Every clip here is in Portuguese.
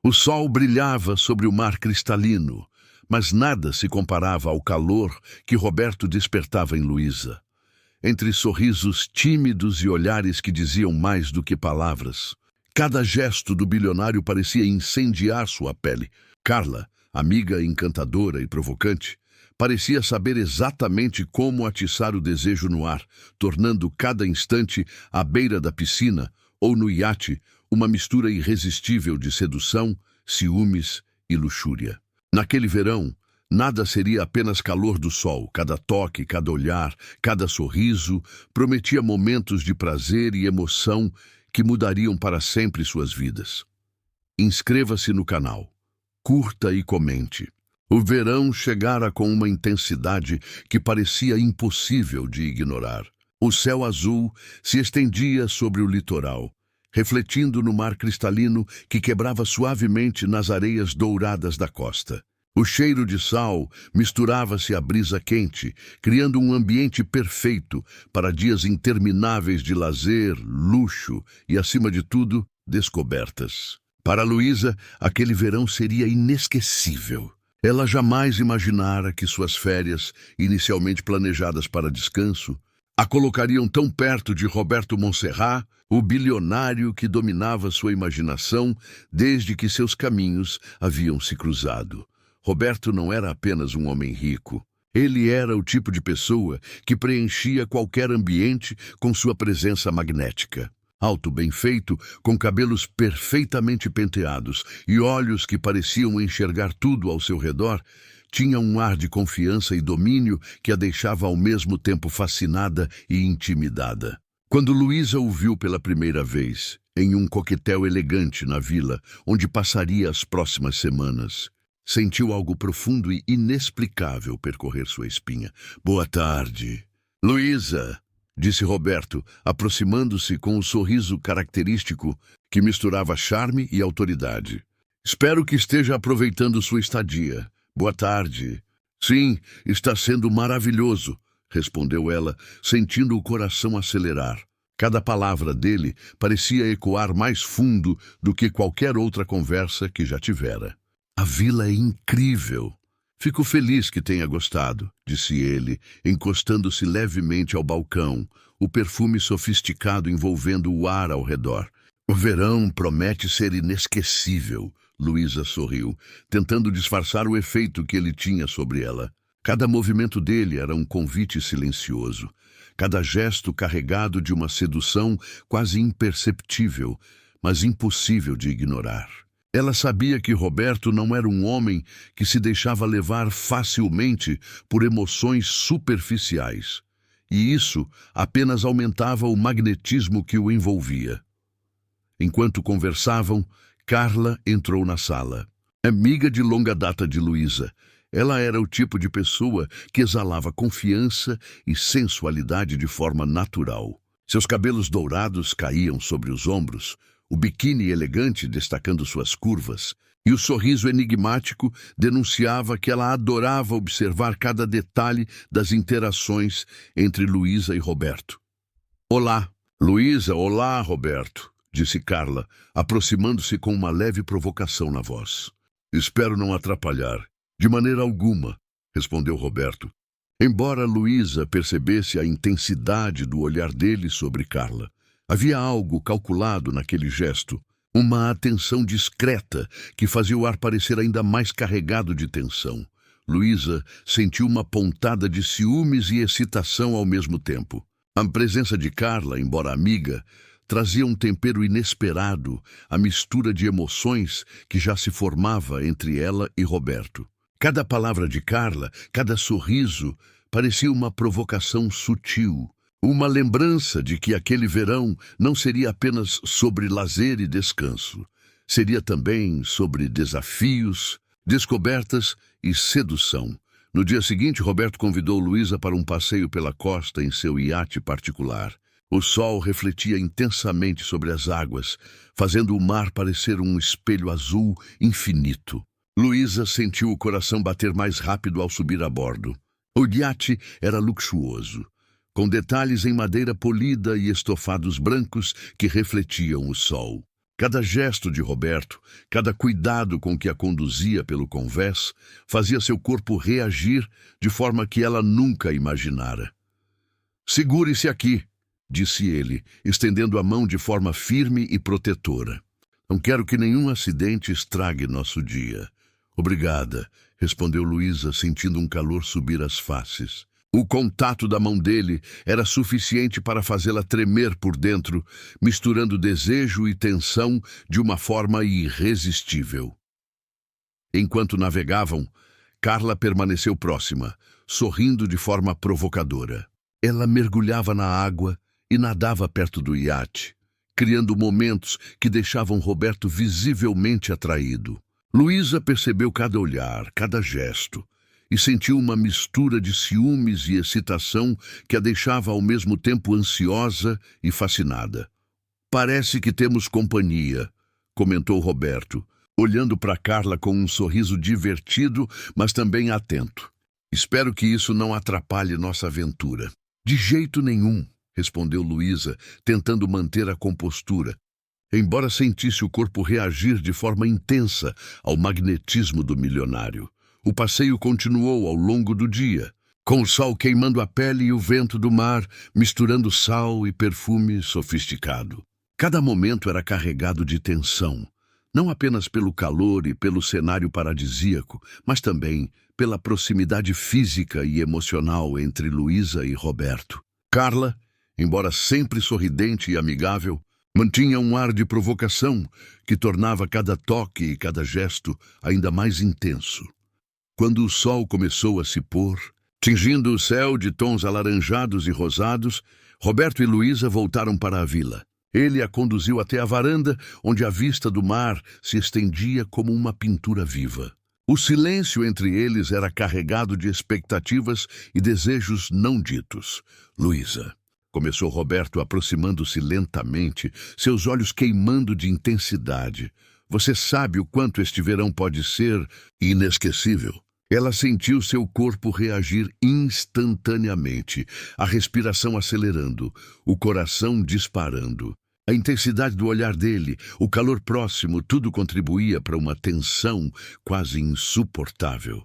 O sol brilhava sobre o mar cristalino, mas nada se comparava ao calor que Roberto despertava em Luísa. Entre sorrisos tímidos e olhares que diziam mais do que palavras, cada gesto do bilionário parecia incendiar sua pele. Carla, amiga encantadora e provocante, parecia saber exatamente como atiçar o desejo no ar, tornando cada instante à beira da piscina ou no iate uma mistura irresistível de sedução, ciúmes e luxúria. Naquele verão, nada seria apenas calor do sol. Cada toque, cada olhar, cada sorriso prometia momentos de prazer e emoção que mudariam para sempre suas vidas. Inscreva-se no canal, curta e comente. O verão chegara com uma intensidade que parecia impossível de ignorar. O céu azul se estendia sobre o litoral, refletindo no mar cristalino que quebrava suavemente nas areias douradas da costa. O cheiro de sal misturava-se à brisa quente, criando um ambiente perfeito para dias intermináveis de lazer, luxo e, acima de tudo, descobertas. Para Luísa, aquele verão seria inesquecível. Ela jamais imaginara que suas férias, inicialmente planejadas para descanso, a colocariam tão perto de Roberto Montserrat, o bilionário que dominava sua imaginação desde que seus caminhos haviam se cruzado. Roberto não era apenas um homem rico. Ele era o tipo de pessoa que preenchia qualquer ambiente com sua presença magnética. Alto, bem feito, com cabelos perfeitamente penteados e olhos que pareciam enxergar tudo ao seu redor, tinha um ar de confiança e domínio que a deixava ao mesmo tempo fascinada e intimidada. Quando Luísa o viu pela primeira vez, em um coquetel elegante na vila, onde passaria as próximas semanas, sentiu algo profundo e inexplicável percorrer sua espinha. "Boa tarde." "Luísa", disse Roberto, aproximando-se com um sorriso característico que misturava charme e autoridade. "Espero que esteja aproveitando sua estadia. Boa tarde." "Sim, está sendo maravilhoso", respondeu ela, sentindo o coração acelerar. Cada palavra dele parecia ecoar mais fundo do que qualquer outra conversa que já tivera. "A vila é incrível. Fico feliz que tenha gostado", disse ele, encostando-se levemente ao balcão, o perfume sofisticado envolvendo o ar ao redor. "O verão promete ser inesquecível", Luísa sorriu, tentando disfarçar o efeito que ele tinha sobre ela. Cada movimento dele era um convite silencioso, cada gesto carregado de uma sedução quase imperceptível, mas impossível de ignorar. Ela sabia que Roberto não era um homem que se deixava levar facilmente por emoções superficiais, e isso apenas aumentava o magnetismo que o envolvia. Enquanto conversavam, Carla entrou na sala. Amiga de longa data de Luísa, ela era o tipo de pessoa que exalava confiança e sensualidade de forma natural. Seus cabelos dourados caíam sobre os ombros, o biquíni elegante destacando suas curvas, e o sorriso enigmático denunciava que ela adorava observar cada detalhe das interações entre Luísa e Roberto. "Olá, Luísa, olá, Roberto", disse Carla, aproximando-se com uma leve provocação na voz. "Espero não atrapalhar." "De maneira alguma", respondeu Roberto, embora Luísa percebesse a intensidade do olhar dele sobre Carla. Havia algo calculado naquele gesto, uma atenção discreta que fazia o ar parecer ainda mais carregado de tensão. Luísa sentiu uma pontada de ciúmes e excitação ao mesmo tempo. A presença de Carla, embora amiga, trazia um tempero inesperado, a mistura de emoções que já se formava entre ela e Roberto. Cada palavra de Carla, cada sorriso, parecia uma provocação sutil, uma lembrança de que aquele verão não seria apenas sobre lazer e descanso. Seria também sobre desafios, descobertas e sedução. No dia seguinte, Roberto convidou Luísa para um passeio pela costa em seu iate particular. O sol refletia intensamente sobre as águas, fazendo o mar parecer um espelho azul infinito. Luísa sentiu o coração bater mais rápido ao subir a bordo. O iate era luxuoso, com detalhes em madeira polida e estofados brancos que refletiam o sol. Cada gesto de Roberto, cada cuidado com que a conduzia pelo convés, fazia seu corpo reagir de forma que ela nunca imaginara. "Segure-se aqui", disse ele, estendendo a mão de forma firme e protetora. "Não quero que nenhum acidente estrague nosso dia." "Obrigada", respondeu Luísa, sentindo um calor subir as faces. O contato da mão dele era suficiente para fazê-la tremer por dentro, misturando desejo e tensão de uma forma irresistível. Enquanto navegavam, Carla permaneceu próxima, sorrindo de forma provocadora. Ela mergulhava na água e nadava perto do iate, criando momentos que deixavam Roberto visivelmente atraído. Luísa percebeu cada olhar, cada gesto, e sentiu uma mistura de ciúmes e excitação que a deixava ao mesmo tempo ansiosa e fascinada. "Parece que temos companhia", comentou Roberto, olhando para Carla com um sorriso divertido, mas também atento. "Espero que isso não atrapalhe nossa aventura." "De jeito nenhum", respondeu Luísa, tentando manter a compostura, embora sentisse o corpo reagir de forma intensa ao magnetismo do milionário. O passeio continuou ao longo do dia, com o sol queimando a pele e o vento do mar misturando sal e perfume sofisticado. Cada momento era carregado de tensão, não apenas pelo calor e pelo cenário paradisíaco, mas também pela proximidade física e emocional entre Luísa e Roberto. Carla, embora sempre sorridente e amigável, mantinha um ar de provocação que tornava cada toque e cada gesto ainda mais intenso. Quando o sol começou a se pôr, tingindo o céu de tons alaranjados e rosados, Roberto e Luísa voltaram para a vila. Ele a conduziu até a varanda, onde a vista do mar se estendia como uma pintura viva. O silêncio entre eles era carregado de expectativas e desejos não ditos. "Luísa", começou Roberto, aproximando-se lentamente, seus olhos queimando de intensidade. "Você sabe o quanto este verão pode ser inesquecível." Ela sentiu seu corpo reagir instantaneamente, a respiração acelerando, o coração disparando. A intensidade do olhar dele, o calor próximo, tudo contribuía para uma tensão quase insuportável.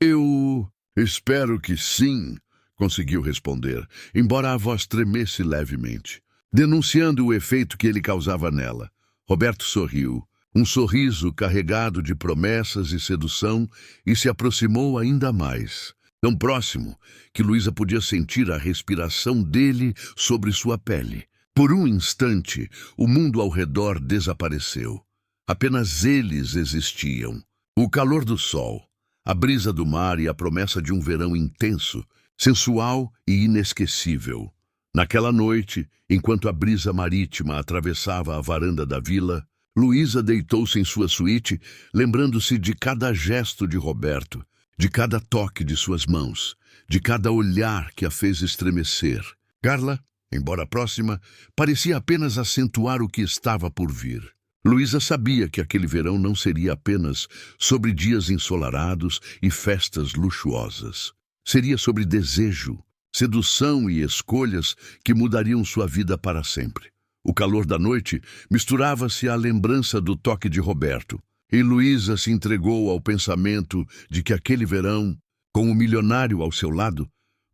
"Eu espero que sim", conseguiu responder, embora a voz tremesse levemente, denunciando o efeito que ele causava nela. Roberto sorriu. Um sorriso carregado de promessas e sedução, e se aproximou ainda mais, tão próximo que Luísa podia sentir a respiração dele sobre sua pele. Por um instante, o mundo ao redor desapareceu. Apenas eles existiam. O calor do sol, a brisa do mar e a promessa de um verão intenso, sensual e inesquecível. Naquela noite, enquanto a brisa marítima atravessava a varanda da vila, Luísa deitou-se em sua suíte, lembrando-se de cada gesto de Roberto, de cada toque de suas mãos, de cada olhar que a fez estremecer. Carla, embora próxima, parecia apenas acentuar o que estava por vir. Luísa sabia que aquele verão não seria apenas sobre dias ensolarados e festas luxuosas. Seria sobre desejo, sedução e escolhas que mudariam sua vida para sempre. O calor da noite misturava-se à lembrança do toque de Roberto, e Luísa se entregou ao pensamento de que aquele verão, com o milionário ao seu lado,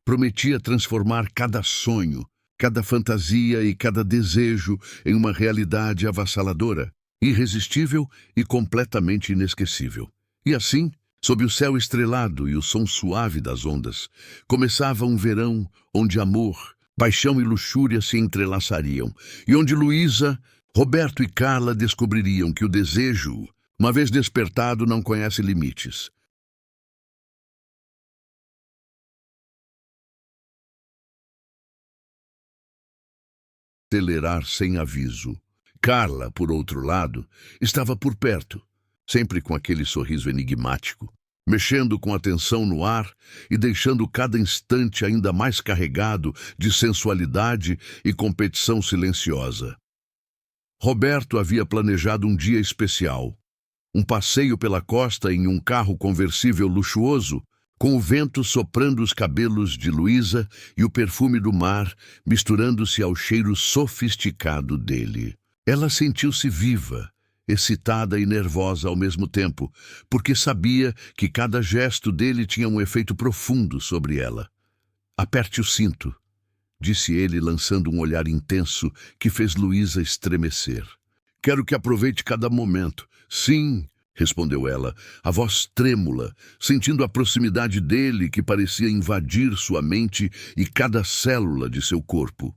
prometia transformar cada sonho, cada fantasia e cada desejo em uma realidade avassaladora, irresistível e completamente inesquecível. E assim, sob o céu estrelado e o som suave das ondas, começava um verão onde amor, paixão e luxúria se entrelaçariam, e onde Luísa, Roberto e Carla descobririam que o desejo, uma vez despertado, não conhece limites. Acelerar sem aviso. Carla, por outro lado, estava por perto, sempre com aquele sorriso enigmático, mexendo com atenção no ar e deixando cada instante ainda mais carregado de sensualidade e competição silenciosa. Roberto havia planejado um dia especial, um passeio pela costa em um carro conversível luxuoso, com o vento soprando os cabelos de Luísa e o perfume do mar misturando-se ao cheiro sofisticado dele. Ela sentiu-se viva, excitada e nervosa ao mesmo tempo, porque sabia que cada gesto dele tinha um efeito profundo sobre ela. "Aperte o cinto", disse ele, lançando um olhar intenso que fez Luísa estremecer. "Quero que aproveite cada momento." "Sim", respondeu ela, a voz trêmula, sentindo a proximidade dele que parecia invadir sua mente e cada célula de seu corpo.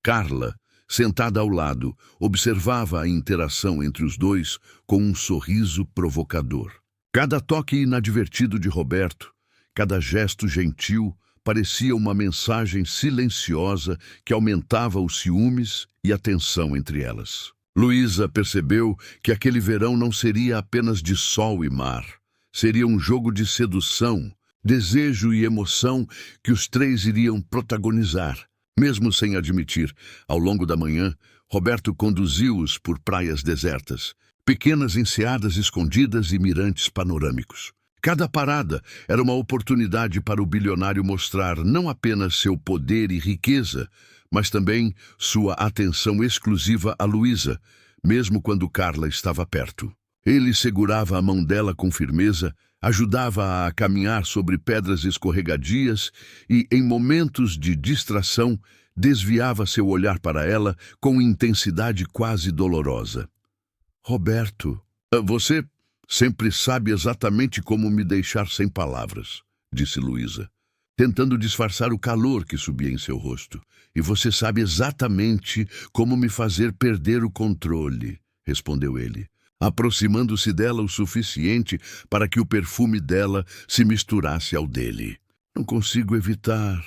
Carla, sentada ao lado, observava a interação entre os dois com um sorriso provocador. Cada toque inadvertido de Roberto, cada gesto gentil, parecia uma mensagem silenciosa que aumentava os ciúmes e a tensão entre elas. Luísa percebeu que aquele verão não seria apenas de sol e mar. Seria um jogo de sedução, desejo e emoção que os três iriam protagonizar. Mesmo sem admitir, ao longo da manhã, Roberto conduziu-os por praias desertas, pequenas enseadas escondidas e mirantes panorâmicos. Cada parada era uma oportunidade para o bilionário mostrar não apenas seu poder e riqueza, mas também sua atenção exclusiva a Luísa, mesmo quando Carla estava perto. Ele segurava a mão dela com firmeza, ajudava-a a caminhar sobre pedras escorregadias e, em momentos de distração, desviava seu olhar para ela com intensidade quase dolorosa. "Roberto, você sempre sabe exatamente como me deixar sem palavras", disse Luísa, tentando disfarçar o calor que subia em seu rosto. "E você sabe exatamente como me fazer perder o controle", respondeu ele, aproximando-se dela o suficiente para que o perfume dela se misturasse ao dele. "Não consigo evitar."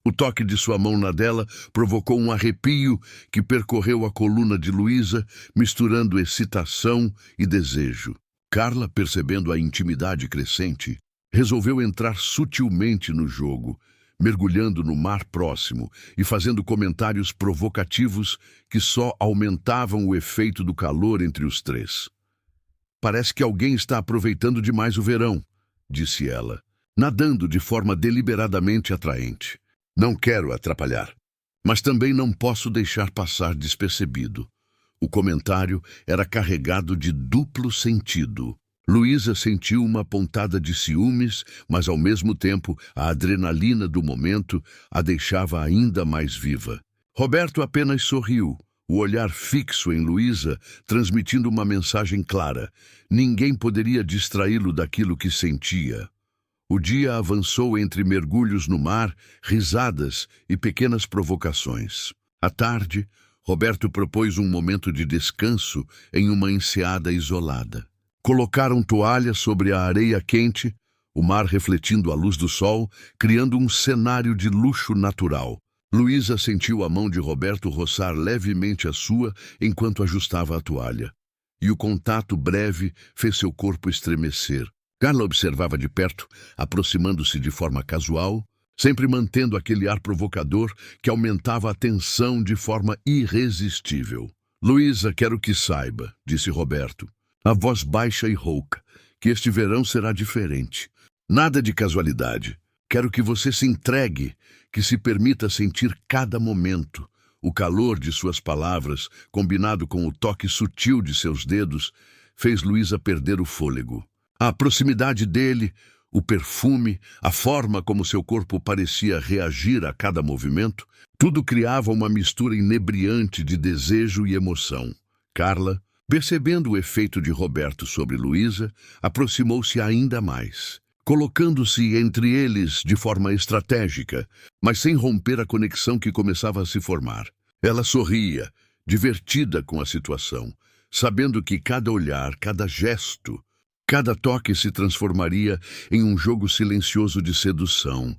O toque de sua mão na dela provocou um arrepio que percorreu a coluna de Luísa, misturando excitação e desejo. Carla, percebendo a intimidade crescente, resolveu entrar sutilmente no jogo, mergulhando no mar próximo e fazendo comentários provocativos que só aumentavam o efeito do calor entre os três. "Parece que alguém está aproveitando demais o verão", disse ela, nadando de forma deliberadamente atraente. "Não quero atrapalhar, mas também não posso deixar passar despercebido." O comentário era carregado de duplo sentido. Luísa sentiu uma pontada de ciúmes, mas ao mesmo tempo a adrenalina do momento a deixava ainda mais viva. Roberto apenas sorriu, o olhar fixo em Luísa, transmitindo uma mensagem clara. Ninguém poderia distraí-lo daquilo que sentia. O dia avançou entre mergulhos no mar, risadas e pequenas provocações. À tarde, Roberto propôs um momento de descanso em uma enseada isolada. Colocaram toalhas sobre a areia quente, o mar refletindo a luz do sol, criando um cenário de luxo natural. Luísa sentiu a mão de Roberto roçar levemente a sua enquanto ajustava a toalha. E o contato breve fez seu corpo estremecer. Carla observava de perto, aproximando-se de forma casual, sempre mantendo aquele ar provocador que aumentava a tensão de forma irresistível. "Luísa, quero que saiba", disse Roberto, a voz baixa e rouca, "que este verão será diferente. Nada de casualidade. Quero que você se entregue, que se permita sentir cada momento." O calor de suas palavras, combinado com o toque sutil de seus dedos, fez Luísa perder o fôlego. A proximidade dele, o perfume, a forma como seu corpo parecia reagir a cada movimento, tudo criava uma mistura inebriante de desejo e emoção. Carla, percebendo o efeito de Roberto sobre Luísa, aproximou-se ainda mais, colocando-se entre eles de forma estratégica, mas sem romper a conexão que começava a se formar. Ela sorria, divertida com a situação, sabendo que cada olhar, cada gesto, cada toque se transformaria em um jogo silencioso de sedução,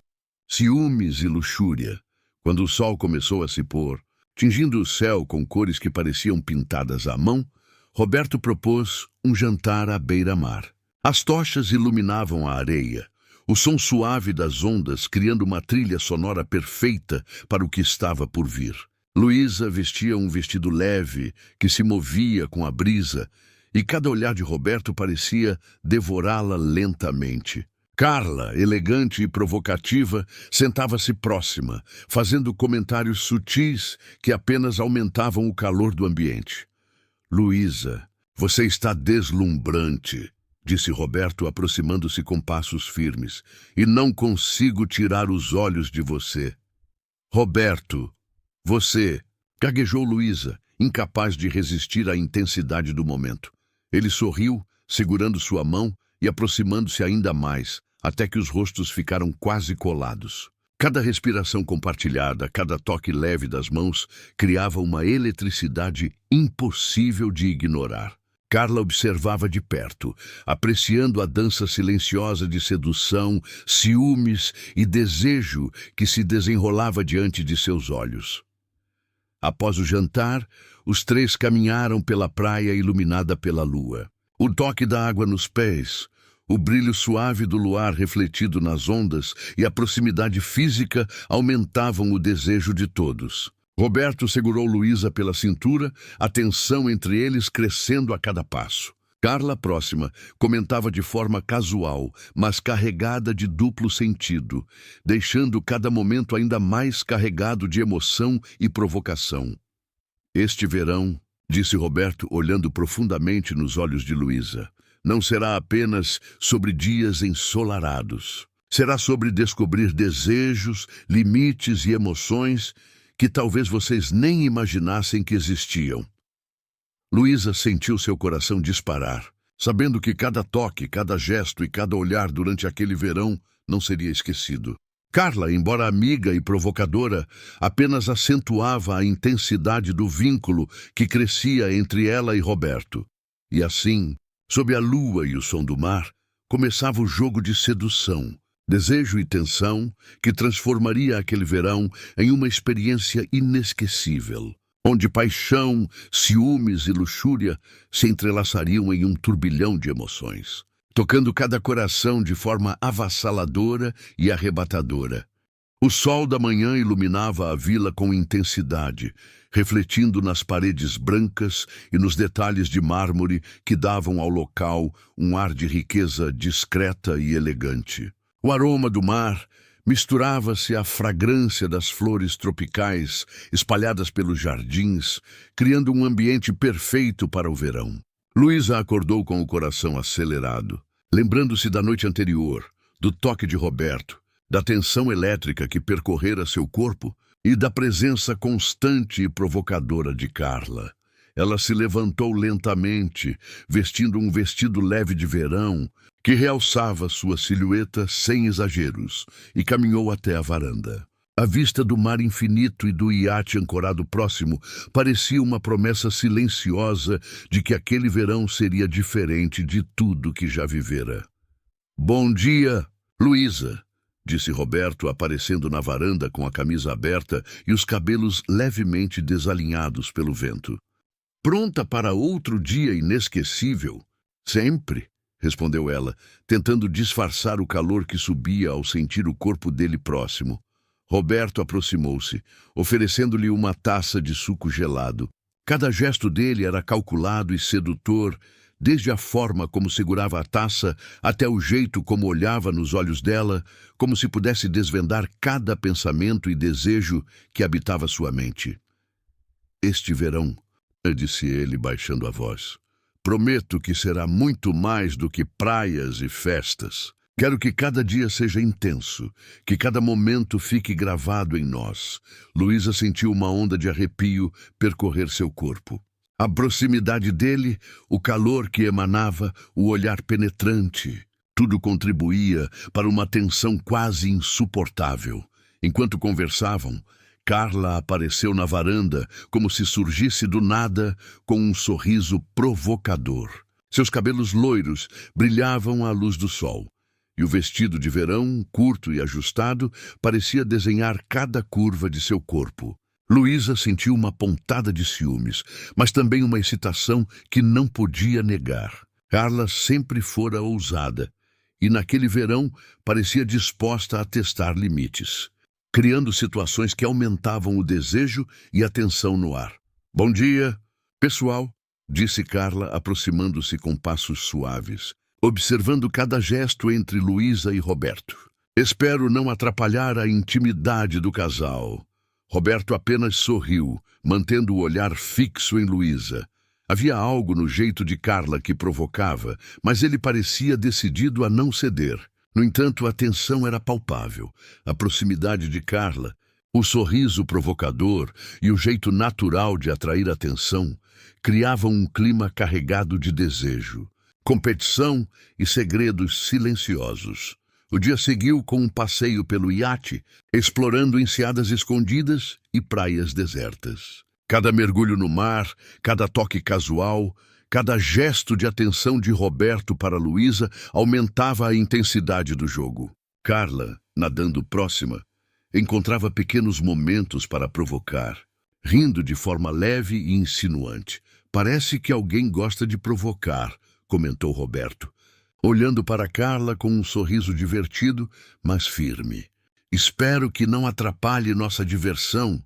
ciúmes e luxúria. Quando o sol começou a se pôr, tingindo o céu com cores que pareciam pintadas à mão, Roberto propôs um jantar à beira-mar. As tochas iluminavam a areia, o som suave das ondas criando uma trilha sonora perfeita para o que estava por vir. Luísa vestia um vestido leve que se movia com a brisa, e cada olhar de Roberto parecia devorá-la lentamente. Carla, elegante e provocativa, sentava-se próxima, fazendo comentários sutis que apenas aumentavam o calor do ambiente. Luísa, você está deslumbrante, disse Roberto, aproximando-se com passos firmes, e não consigo tirar os olhos de você. Roberto, você, gaguejou Luísa, incapaz de resistir à intensidade do momento. Ele sorriu, segurando sua mão e aproximando-se ainda mais, até que os rostos ficaram quase colados. Cada respiração compartilhada, cada toque leve das mãos, criava uma eletricidade impossível de ignorar. Carla observava de perto, apreciando a dança silenciosa de sedução, ciúmes e desejo que se desenrolava diante de seus olhos. Após o jantar, os três caminharam pela praia iluminada pela lua. O toque da água nos pés, o brilho suave do luar refletido nas ondas e a proximidade física aumentavam o desejo de todos. Roberto segurou Luísa pela cintura, a tensão entre eles crescendo a cada passo. Carla, próxima, comentava de forma casual, mas carregada de duplo sentido, deixando cada momento ainda mais carregado de emoção e provocação. Este verão, disse Roberto, olhando profundamente nos olhos de Luísa, não será apenas sobre dias ensolarados. Será sobre descobrir desejos, limites e emoções que talvez vocês nem imaginassem que existiam. Luísa sentiu seu coração disparar, sabendo que cada toque, cada gesto e cada olhar durante aquele verão não seria esquecido. Carla, embora amiga e provocadora, apenas acentuava a intensidade do vínculo que crescia entre ela e Roberto. E assim, sob a lua e o som do mar, começava o jogo de sedução, desejo e tensão que transformaria aquele verão em uma experiência inesquecível, onde paixão, ciúmes e luxúria se entrelaçariam em um turbilhão de emoções, tocando cada coração de forma avassaladora e arrebatadora. O sol da manhã iluminava a vila com intensidade, refletindo nas paredes brancas e nos detalhes de mármore que davam ao local um ar de riqueza discreta e elegante. O aroma do mar misturava-se à fragrância das flores tropicais espalhadas pelos jardins, criando um ambiente perfeito para o verão. Luísa acordou com o coração acelerado, lembrando-se da noite anterior, do toque de Roberto, da tensão elétrica que percorrera seu corpo e da presença constante e provocadora de Carla. Ela se levantou lentamente, vestindo um vestido leve de verão que realçava sua silhueta sem exageros, e caminhou até a varanda. A vista do mar infinito e do iate ancorado próximo parecia uma promessa silenciosa de que aquele verão seria diferente de tudo que já vivera. "Bom dia, Luísa", disse Roberto, aparecendo na varanda com a camisa aberta e os cabelos levemente desalinhados pelo vento. "Pronta para outro dia inesquecível?" "Sempre", respondeu ela, tentando disfarçar o calor que subia ao sentir o corpo dele próximo. Roberto aproximou-se, oferecendo-lhe uma taça de suco gelado. Cada gesto dele era calculado e sedutor, desde a forma como segurava a taça até o jeito como olhava nos olhos dela, como se pudesse desvendar cada pensamento e desejo que habitava sua mente. "Este verão", disse ele, baixando a voz, "prometo que será muito mais do que praias e festas. Quero que cada dia seja intenso, que cada momento fique gravado em nós." Luísa sentiu uma onda de arrepio percorrer seu corpo. A proximidade dele, o calor que emanava, o olhar penetrante, tudo contribuía para uma tensão quase insuportável. Enquanto conversavam, Carla apareceu na varanda como se surgisse do nada com um sorriso provocador. Seus cabelos loiros brilhavam à luz do sol, e o vestido de verão, curto e ajustado, parecia desenhar cada curva de seu corpo. Luísa sentiu uma pontada de ciúmes, mas também uma excitação que não podia negar. Carla sempre fora ousada, e naquele verão parecia disposta a testar limites, criando situações que aumentavam o desejo e a tensão no ar. "Bom dia, pessoal", disse Carla, aproximando-se com passos suaves. observando cada gesto entre Luísa e Roberto. Espero não atrapalhar a intimidade do casal. Roberto apenas sorriu, mantendo o olhar fixo em Luísa. Havia algo no jeito de Carla que provocava, mas ele parecia decidido a não ceder. No entanto, a tensão era palpável. A proximidade de Carla, o sorriso provocador e o jeito natural de atrair atenção criavam um clima carregado de desejo, competição e segredos silenciosos. O dia seguiu com um passeio pelo iate, explorando enseadas escondidas e praias desertas. Cada mergulho no mar, cada toque casual, cada gesto de atenção de Roberto para Luísa aumentava a intensidade do jogo. Carla, nadando próxima, encontrava pequenos momentos para provocar, rindo de forma leve e insinuante. Parece que alguém gosta de provocar, comentou Roberto, olhando para Carla com um sorriso divertido, mas firme. Espero que não atrapalhe nossa diversão.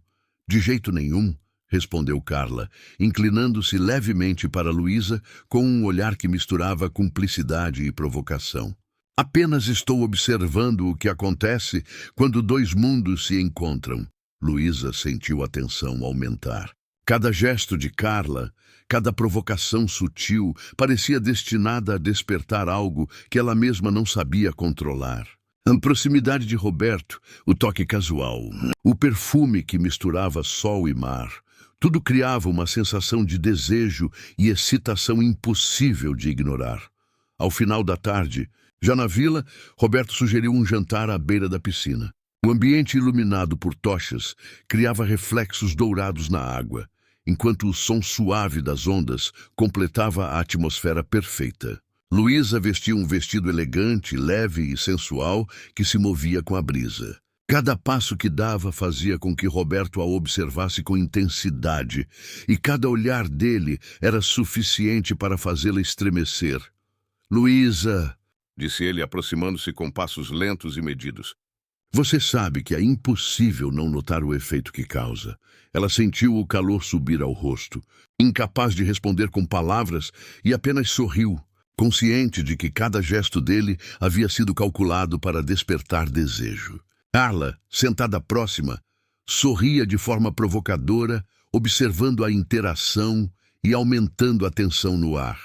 De jeito nenhum, respondeu Carla, inclinando-se levemente para Luísa com um olhar que misturava cumplicidade e provocação. Apenas estou observando o que acontece quando dois mundos se encontram. Luísa sentiu a tensão aumentar. Cada gesto de Carla, cada provocação sutil, parecia destinada a despertar algo que ela mesma não sabia controlar. A proximidade de Roberto, o toque casual, o perfume que misturava sol e mar, tudo criava uma sensação de desejo e excitação impossível de ignorar. Ao final da tarde, já na vila, Roberto sugeriu um jantar à beira da piscina. O ambiente iluminado por tochas criava reflexos dourados na água, enquanto o som suave das ondas completava a atmosfera perfeita. Luísa vestia um vestido elegante, leve e sensual que se movia com a brisa. Cada passo que dava fazia com que Roberto a observasse com intensidade, e cada olhar dele era suficiente para fazê-la estremecer. "Luísa", disse ele, aproximando-se com passos lentos e medidos. "Você sabe que é impossível não notar o efeito que causa." Ela sentiu o calor subir ao rosto, incapaz de responder com palavras, e apenas sorriu, consciente de que cada gesto dele havia sido calculado para despertar desejo. Carla, sentada próxima, sorria de forma provocadora, observando a interação e aumentando a tensão no ar.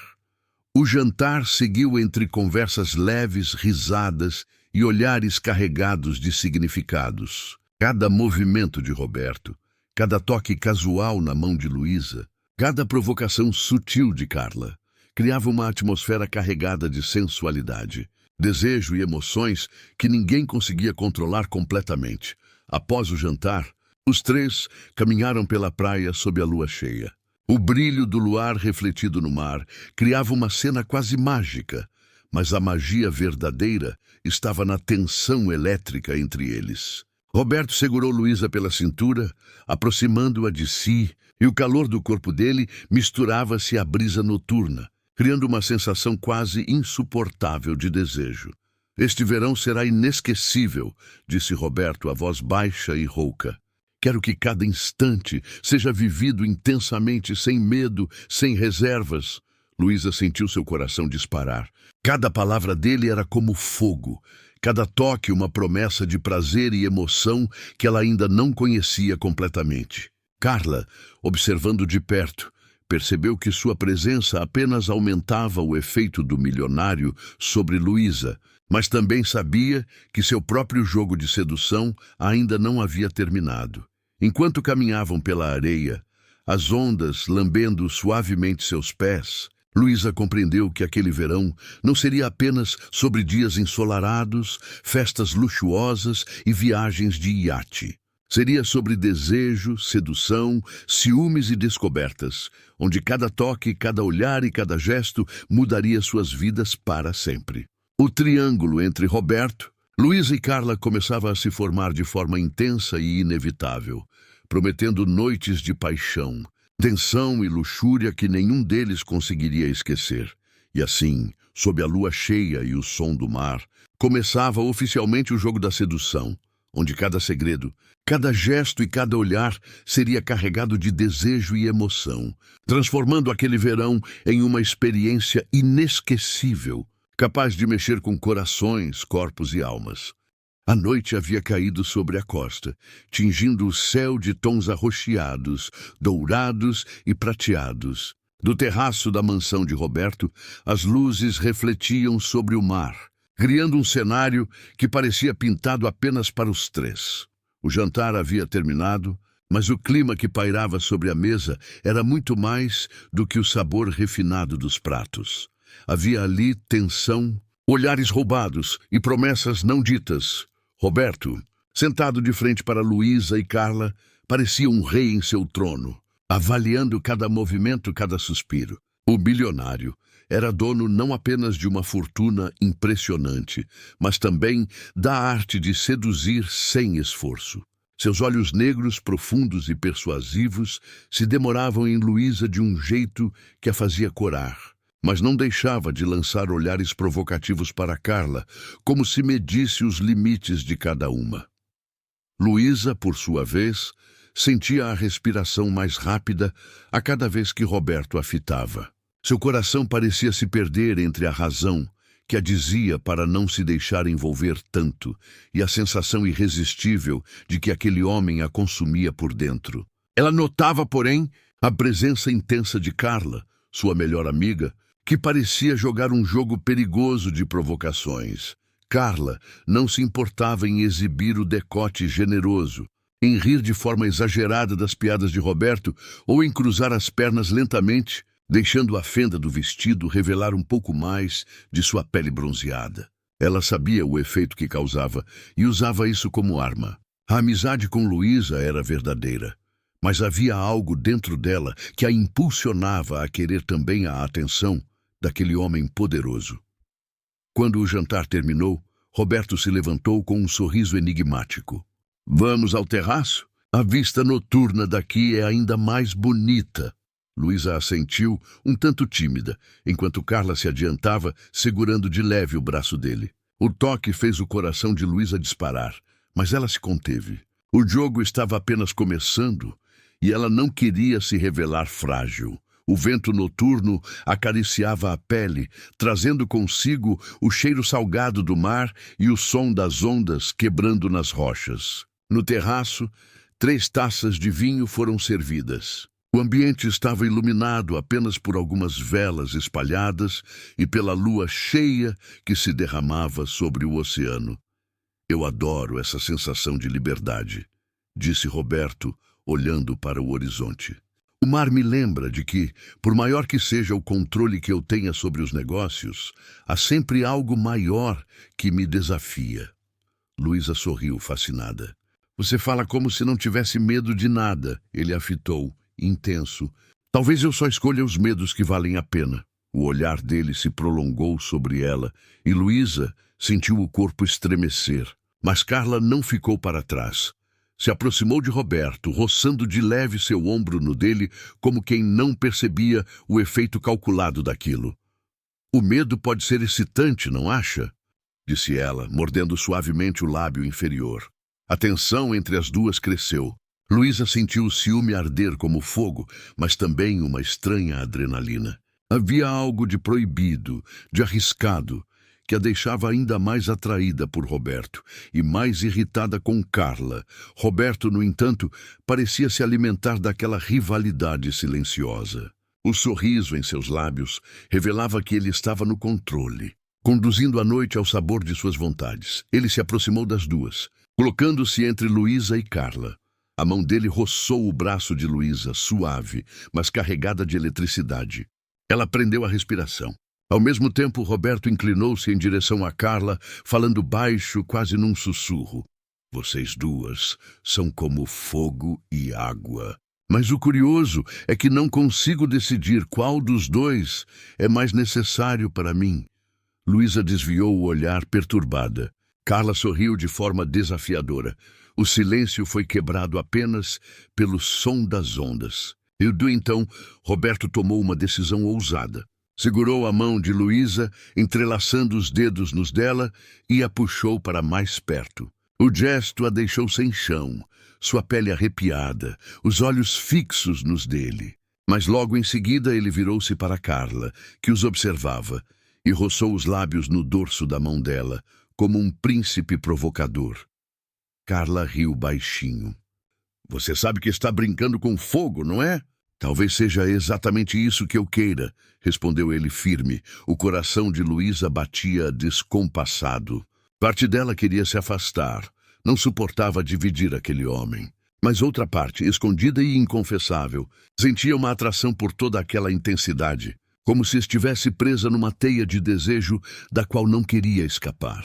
O jantar seguiu entre conversas leves, risadas e olhares carregados de significados. Cada movimento de Roberto, cada toque casual na mão de Luísa, cada provocação sutil de Carla, criava uma atmosfera carregada de sensualidade, desejo e emoções que ninguém conseguia controlar completamente. Após o jantar, os três caminharam pela praia sob a lua cheia. O brilho do luar refletido no mar criava uma cena quase mágica, mas a magia verdadeira estava na tensão elétrica entre eles. Roberto segurou Luísa pela cintura, aproximando-a de si, e o calor do corpo dele misturava-se à brisa noturna, criando uma sensação quase insuportável de desejo. "Este verão será inesquecível", disse Roberto, a voz baixa e rouca. "Quero que cada instante seja vivido intensamente, sem medo, sem reservas." Luísa sentiu seu coração disparar. Cada palavra dele era como fogo, cada toque uma promessa de prazer e emoção que ela ainda não conhecia completamente. Carla, observando de perto, percebeu que sua presença apenas aumentava o efeito do milionário sobre Luísa, mas também sabia que seu próprio jogo de sedução ainda não havia terminado. Enquanto caminhavam pela areia, as ondas lambendo suavemente seus pés, Luísa compreendeu que aquele verão não seria apenas sobre dias ensolarados, festas luxuosas e viagens de iate. Seria sobre desejo, sedução, ciúmes e descobertas, onde cada toque, cada olhar e cada gesto mudaria suas vidas para sempre. O triângulo entre Roberto, Luísa e Carla começava a se formar de forma intensa e inevitável, prometendo noites de paixão, tensão e luxúria que nenhum deles conseguiria esquecer. E assim, sob a lua cheia e o som do mar, começava oficialmente o jogo da sedução, onde cada segredo, cada gesto e cada olhar seria carregado de desejo e emoção, transformando aquele verão em uma experiência inesquecível capaz de mexer com corações, corpos e almas. A noite havia caído sobre a costa, tingindo o céu de tons arroxeados, dourados e prateados. Do terraço da mansão de Roberto, as luzes refletiam sobre o mar, criando um cenário que parecia pintado apenas para os três. O jantar havia terminado, mas o clima que pairava sobre a mesa era muito mais do que o sabor refinado dos pratos. Havia ali tensão, olhares roubados e promessas não ditas. Roberto, sentado de frente para Luísa e Carla, parecia um rei em seu trono, avaliando cada movimento, cada suspiro. O bilionário era dono não apenas de uma fortuna impressionante, mas também da arte de seduzir sem esforço. Seus olhos negros, profundos e persuasivos, se demoravam em Luísa de um jeito que a fazia corar, mas não deixava de lançar olhares provocativos para Carla, como se medisse os limites de cada uma. Luísa, por sua vez, sentia a respiração mais rápida a cada vez que Roberto a fitava. Seu coração parecia se perder entre a razão, que a dizia para não se deixar envolver tanto, e a sensação irresistível de que aquele homem a consumia por dentro. Ela notava, porém, a presença intensa de Carla, sua melhor amiga, que parecia jogar um jogo perigoso de provocações. Carla não se importava em exibir o decote generoso, em rir de forma exagerada das piadas de Roberto ou em cruzar as pernas lentamente, deixando a fenda do vestido revelar um pouco mais de sua pele bronzeada. Ela sabia o efeito que causava e usava isso como arma. A amizade com Luísa era verdadeira, mas havia algo dentro dela que a impulsionava a querer também a atenção daquele homem poderoso. Quando o jantar terminou, Roberto se levantou com um sorriso enigmático. "Vamos ao terraço? A vista noturna daqui é ainda mais bonita." Luísa assentiu, um tanto tímida, enquanto Carla se adiantava, segurando de leve o braço dele. O toque fez o coração de Luísa disparar, mas ela se conteve. O jogo estava apenas começando e ela não queria se revelar frágil. O vento noturno acariciava a pele, trazendo consigo o cheiro salgado do mar e o som das ondas quebrando nas rochas. No terraço, 3 taças de vinho foram servidas. O ambiente estava iluminado apenas por algumas velas espalhadas e pela lua cheia que se derramava sobre o oceano. "Eu adoro essa sensação de liberdade", disse Roberto, olhando para o horizonte. "O mar me lembra de que, por maior que seja o controle que eu tenha sobre os negócios, há sempre algo maior que me desafia." Luísa sorriu, fascinada. "Você fala como se não tivesse medo de nada", ele a fitou, intenso. "Talvez eu só escolha os medos que valem a pena." O olhar dele se prolongou sobre ela e Luísa sentiu o corpo estremecer. Mas Carla não ficou para trás. Se aproximou de Roberto, roçando de leve seu ombro no dele, como quem não percebia o efeito calculado daquilo. "O medo pode ser excitante, não acha?" disse ela, mordendo suavemente o lábio inferior. A tensão entre as duas cresceu. Luísa sentiu o ciúme arder como fogo, mas também uma estranha adrenalina. Havia algo de proibido, de arriscado, que a deixava ainda mais atraída por Roberto e mais irritada com Carla. Roberto, no entanto, parecia se alimentar daquela rivalidade silenciosa. O sorriso em seus lábios revelava que ele estava no controle, conduzindo a noite ao sabor de suas vontades. Ele se aproximou das duas, colocando-se entre Luísa e Carla. A mão dele roçou o braço de Luísa, suave, mas carregada de eletricidade. Ela prendeu a respiração. Ao mesmo tempo, Roberto inclinou-se em direção a Carla, falando baixo, quase num sussurro. "Vocês duas são como fogo e água. Mas o curioso é que não consigo decidir qual dos dois é mais necessário para mim." Luísa desviou o olhar perturbada. Carla sorriu de forma desafiadora. O silêncio foi quebrado apenas pelo som das ondas. Então, Roberto tomou uma decisão ousada. Segurou a mão de Luísa, entrelaçando os dedos nos dela, e a puxou para mais perto. O gesto a deixou sem chão, sua pele arrepiada, os olhos fixos nos dele. Mas logo em seguida ele virou-se para Carla, que os observava, e roçou os lábios no dorso da mão dela, como um príncipe provocador. Carla riu baixinho. Você sabe que está brincando com fogo, não é? Talvez seja exatamente isso que eu queira, respondeu ele firme. O coração de Luísa batia descompassado. Parte dela queria se afastar. Não suportava dividir aquele homem. Mas outra parte, escondida e inconfessável, sentia uma atração por toda aquela intensidade, como se estivesse presa numa teia de desejo da qual não queria escapar.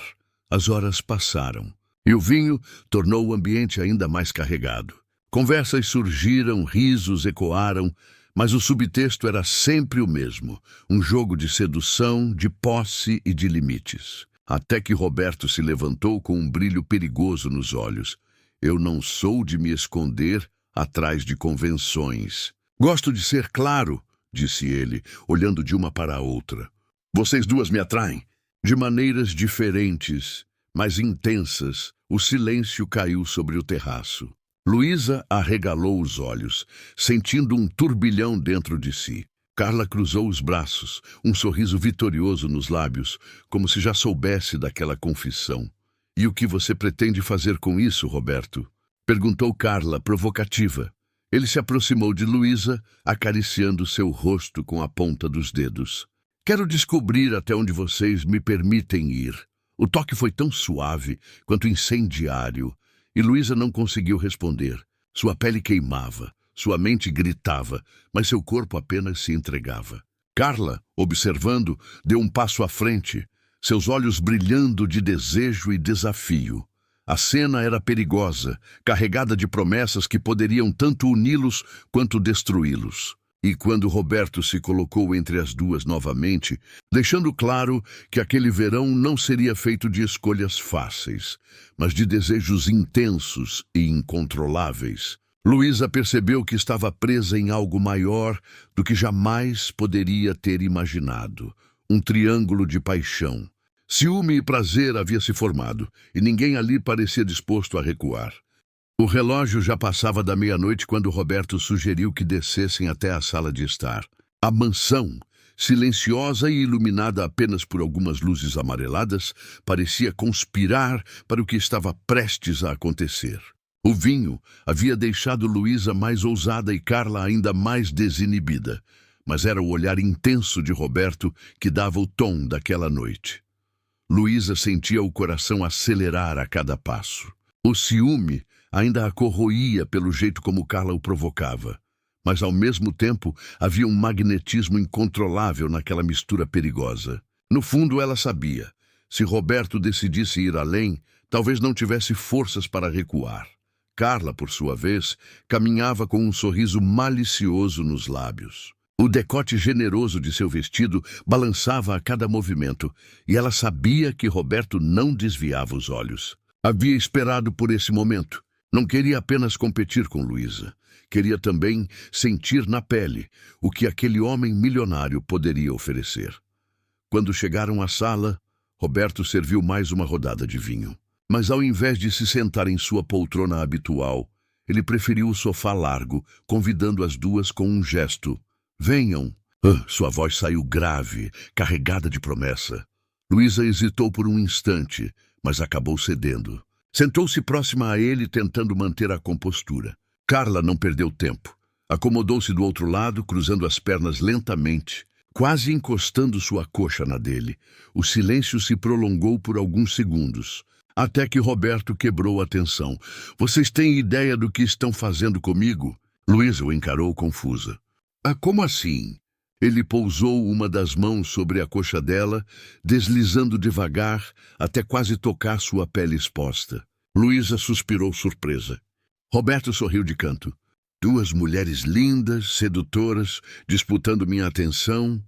As horas passaram, e o vinho tornou o ambiente ainda mais carregado. Conversas surgiram, risos ecoaram, mas o subtexto era sempre o mesmo, um jogo de sedução, de posse e de limites. Até que Roberto se levantou com um brilho perigoso nos olhos. Eu não sou de me esconder atrás de convenções. Gosto de ser claro, disse ele, olhando de uma para a outra. Vocês duas me atraem. De maneiras diferentes, mas intensas, o silêncio caiu sobre o terraço. Luísa arregalou os olhos, sentindo um turbilhão dentro de si. Carla cruzou os braços, um sorriso vitorioso nos lábios, como se já soubesse daquela confissão. E o que você pretende fazer com isso, Roberto? Perguntou Carla, provocativa. Ele se aproximou de Luísa, acariciando seu rosto com a ponta dos dedos. Quero descobrir até onde vocês me permitem ir. O toque foi tão suave quanto incendiário, e Luísa não conseguiu responder. Sua pele queimava, sua mente gritava, mas seu corpo apenas se entregava. Carla, observando, deu um passo à frente, seus olhos brilhando de desejo e desafio. A cena era perigosa, carregada de promessas que poderiam tanto uni-los quanto destruí-los. E quando Roberto se colocou entre as duas novamente, deixando claro que aquele verão não seria feito de escolhas fáceis, mas de desejos intensos e incontroláveis, Luísa percebeu que estava presa em algo maior do que jamais poderia ter imaginado. Um triângulo de paixão. Ciúme e prazer havia se formado, e ninguém ali parecia disposto a recuar. O relógio já passava da meia-noite quando Roberto sugeriu que descessem até a sala de estar. A mansão, silenciosa e iluminada apenas por algumas luzes amareladas, parecia conspirar para o que estava prestes a acontecer. O vinho havia deixado Luísa mais ousada e Carla ainda mais desinibida, mas era o olhar intenso de Roberto que dava o tom daquela noite. Luísa sentia o coração acelerar a cada passo. O ciúme ainda a corroía pelo jeito como Carla o provocava, mas ao mesmo tempo havia um magnetismo incontrolável naquela mistura perigosa. No fundo ela sabia, se Roberto decidisse ir além, talvez não tivesse forças para recuar. Carla, por sua vez, caminhava com um sorriso malicioso nos lábios. O decote generoso de seu vestido balançava a cada movimento, e ela sabia que Roberto não desviava os olhos. Havia esperado por esse momento. Não queria apenas competir com Luísa. Queria também sentir na pele o que aquele homem milionário poderia oferecer. Quando chegaram à sala, Roberto serviu mais uma rodada de vinho. Mas ao invés de se sentar em sua poltrona habitual, ele preferiu o sofá largo, convidando as duas com um gesto. Venham. Sua voz saiu grave, carregada de promessa. Luísa hesitou por um instante, mas acabou cedendo. Sentou-se próxima a ele, tentando manter a compostura. Carla não perdeu tempo. Acomodou-se do outro lado, cruzando as pernas lentamente, quase encostando sua coxa na dele. O silêncio se prolongou por alguns segundos, até que Roberto quebrou a tensão. Vocês têm ideia do que estão fazendo comigo? Luísa o encarou confusa. Como assim? Ele pousou uma das mãos sobre a coxa dela, deslizando devagar até quase tocar sua pele exposta. Luísa suspirou surpresa. Roberto sorriu de canto. Duas mulheres lindas, sedutoras, disputando minha atenção.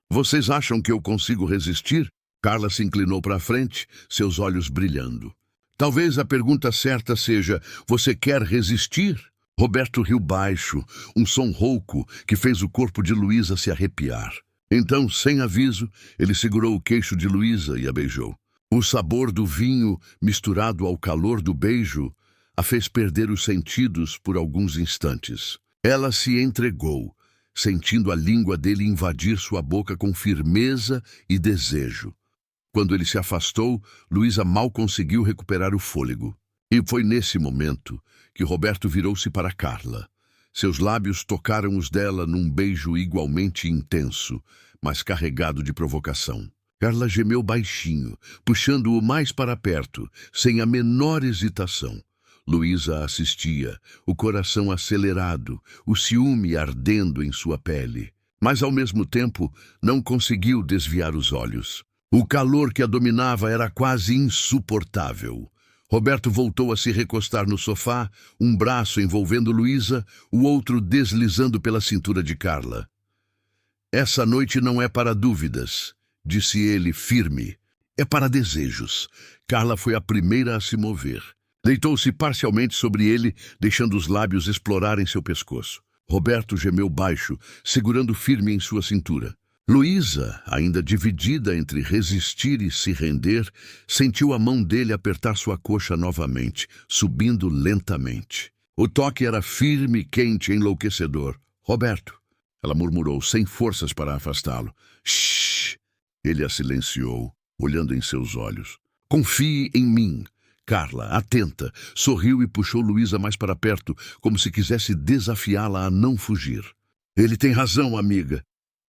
Vocês acham que eu consigo resistir? Carla se inclinou para a frente, seus olhos brilhando. Talvez a pergunta certa seja, você quer resistir? Roberto riu baixo, um som rouco que fez o corpo de Luísa se arrepiar. Então, sem aviso, ele segurou o queixo de Luísa e a beijou. O sabor do vinho, misturado ao calor do beijo, a fez perder os sentidos por alguns instantes. Ela se entregou, sentindo a língua dele invadir sua boca com firmeza e desejo. Quando ele se afastou, Luísa mal conseguiu recuperar o fôlego. E foi nesse momento que Roberto virou-se para Carla. Seus lábios tocaram os dela num beijo igualmente intenso, mas carregado de provocação. Carla gemeu baixinho, puxando-o mais para perto, sem a menor hesitação. Luísa assistia, o coração acelerado, o ciúme ardendo em sua pele. Mas, ao mesmo tempo, não conseguiu desviar os olhos. O calor que a dominava era quase insuportável. Roberto voltou a se recostar no sofá, um braço envolvendo Luísa, o outro deslizando pela cintura de Carla. Essa noite não é para dúvidas, disse ele firme. É para desejos. Carla foi a primeira a se mover. Deitou-se parcialmente sobre ele, deixando os lábios explorarem seu pescoço. Roberto gemeu baixo, segurando firme em sua cintura. Luísa, ainda dividida entre resistir e se render, sentiu a mão dele apertar sua coxa novamente, subindo lentamente. O toque era firme, quente, enlouquecedor. Roberto, ela murmurou, sem forças para afastá-lo. Shhh! Ele a silenciou, olhando em seus olhos. Confie em mim. Carla, atenta, sorriu e puxou Luísa mais para perto, como se quisesse desafiá-la a não fugir. Ele tem razão, amiga.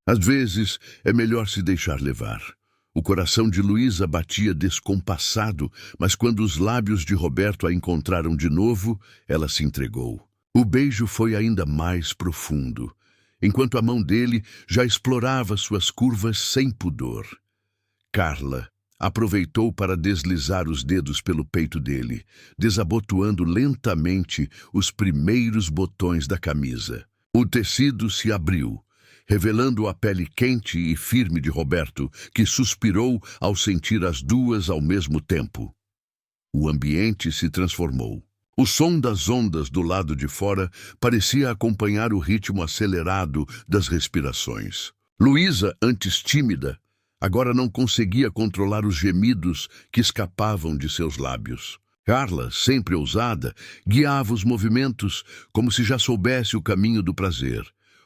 Às vezes é melhor se deixar levar. O coração de Luísa batia descompassado, mas quando os lábios de Roberto a encontraram de novo, ela se entregou. O beijo foi ainda mais profundo, enquanto a mão dele já explorava suas curvas sem pudor. Carla aproveitou para deslizar os dedos pelo peito dele, desabotoando lentamente os primeiros botões da camisa. O tecido se abriu, revelando a pele quente e firme de Roberto, que suspirou ao sentir as duas ao mesmo tempo. O ambiente se transformou. O som das ondas do lado de fora parecia acompanhar o ritmo acelerado das respirações. Luísa, antes tímida, agora não conseguia controlar os gemidos que escapavam de seus lábios. Carla, sempre ousada, guiava os movimentos como se já soubesse o caminho do prazer.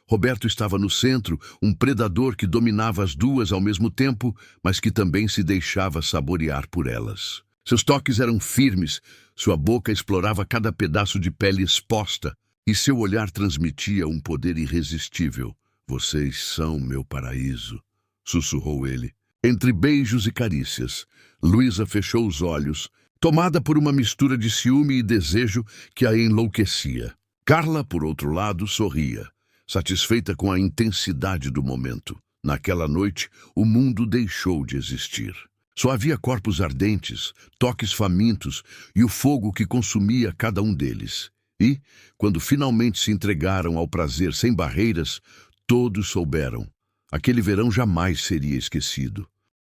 Roberto estava no centro, um predador que dominava as duas ao mesmo tempo, mas que também se deixava saborear por elas. Seus toques eram firmes, sua boca explorava cada pedaço de pele exposta, e seu olhar transmitia um poder irresistível. Vocês são meu paraíso, sussurrou ele. Entre beijos e carícias, Luísa fechou os olhos, tomada por uma mistura de ciúme e desejo que a enlouquecia. Carla, por outro lado, sorria, satisfeita com a intensidade do momento. Naquela noite, o mundo deixou de existir. Só havia corpos ardentes, toques famintos e o fogo que consumia cada um deles. E, quando finalmente se entregaram ao prazer sem barreiras, todos souberam. Aquele verão jamais seria esquecido.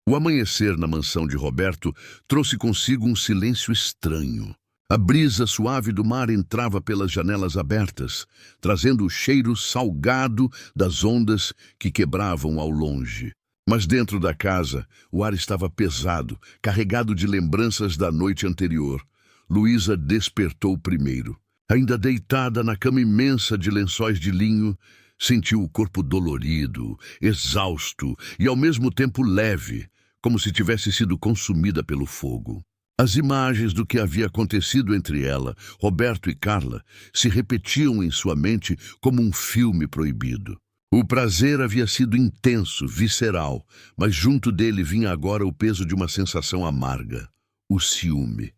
O amanhecer na mansão de Roberto trouxe consigo um silêncio estranho. A brisa suave do mar entrava pelas janelas abertas, trazendo o cheiro salgado das ondas que quebravam ao longe. Mas dentro da casa, o ar estava pesado, carregado de lembranças da noite anterior. Luísa despertou primeiro. Ainda deitada na cama imensa de lençóis de linho, sentiu o corpo dolorido, exausto e ao mesmo tempo leve, como se tivesse sido consumida pelo fogo. As imagens do que havia acontecido entre ela, Roberto e Carla, se repetiam em sua mente como um filme proibido. O prazer havia sido intenso, visceral, mas junto dele vinha agora o peso de uma sensação amarga, o ciúme.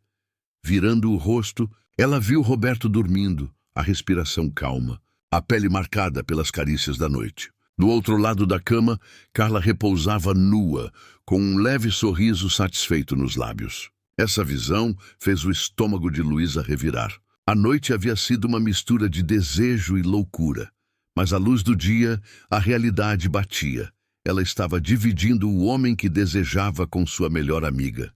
Virando o rosto, ela viu Roberto dormindo, a respiração calma, a pele marcada pelas carícias da noite. Do outro lado da cama, Carla repousava nua, com um leve sorriso satisfeito nos lábios. Essa visão fez o estômago de Luísa revirar. A noite havia sido uma mistura de desejo e loucura. Mas à luz do dia, a realidade batia. Ela estava dividindo o homem que desejava com sua melhor amiga.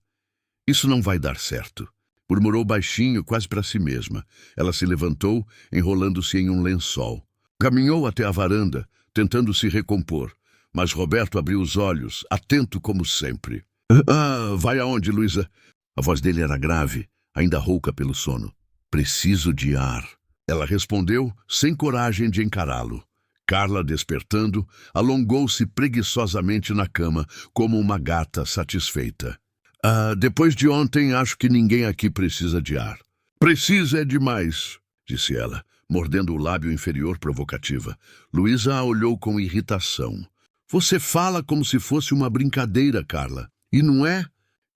Isso não vai dar certo, murmurou baixinho, quase para si mesma. Ela se levantou, enrolando-se em um lençol. Caminhou até a varanda, tentando se recompor, mas Roberto abriu os olhos, atento como sempre. Vai aonde, Luísa? A voz dele era grave, ainda rouca pelo sono. Preciso de ar. Ela respondeu, sem coragem de encará-lo. Carla, despertando, alongou-se preguiçosamente na cama, como uma gata satisfeita. Depois de ontem, acho que ninguém aqui precisa de ar. Precisa é demais, disse ela, mordendo o lábio inferior provocativa. Luísa a olhou com irritação. Você fala como se fosse uma brincadeira, Carla. E não é?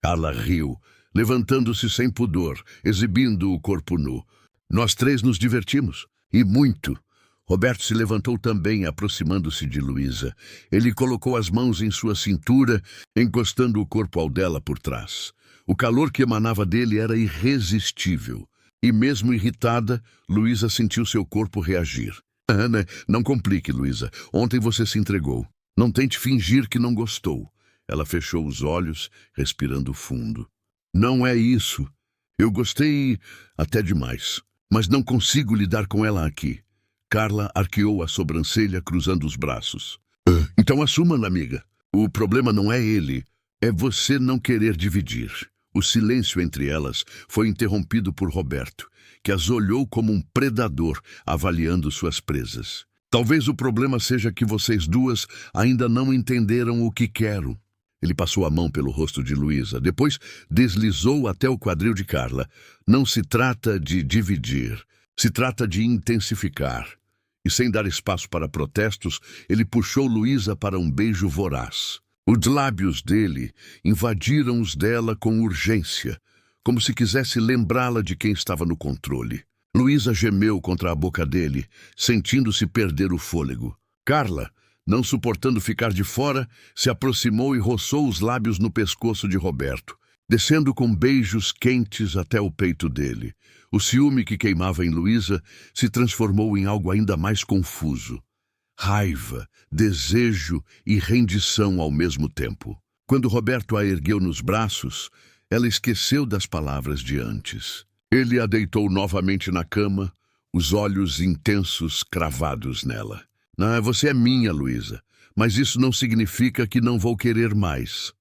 Carla riu, levantando-se sem pudor, exibindo o corpo nu. Nós três nos divertimos. E muito. Roberto se levantou também, aproximando-se de Luísa. Ele colocou as mãos em sua cintura, encostando o corpo ao dela por trás. O calor que emanava dele era irresistível. E mesmo irritada, Luísa sentiu seu corpo reagir. Ana, não complique, Luísa. Ontem você se entregou. Não tente fingir que não gostou. Ela fechou os olhos, respirando fundo. Não é isso. Eu gostei até demais, mas não consigo lidar com ela aqui. Carla arqueou a sobrancelha, cruzando os braços. Então assuma, amiga. O problema não é ele, é você não querer dividir. O silêncio entre elas foi interrompido por Roberto, que as olhou como um predador, avaliando suas presas. Talvez o problema seja que vocês duas ainda não entenderam o que quero. Ele passou a mão pelo rosto de Luísa, depois deslizou até o quadril de Carla. Não se trata de dividir, se trata de intensificar. E sem dar espaço para protestos, ele puxou Luísa para um beijo voraz. Os lábios dele invadiram os dela com urgência, como se quisesse lembrá-la de quem estava no controle. Luísa gemeu contra a boca dele, sentindo-se perder o fôlego. Carla, não suportando ficar de fora, se aproximou e roçou os lábios no pescoço de Roberto, descendo com beijos quentes até o peito dele. O ciúme que queimava em Luísa se transformou em algo ainda mais confuso. Raiva, desejo e rendição ao mesmo tempo. Quando Roberto a ergueu nos braços, ela esqueceu das palavras de antes. Ele a deitou novamente na cama, os olhos intensos cravados nela. Você é minha, Luísa, mas isso não significa que não vou querer mais.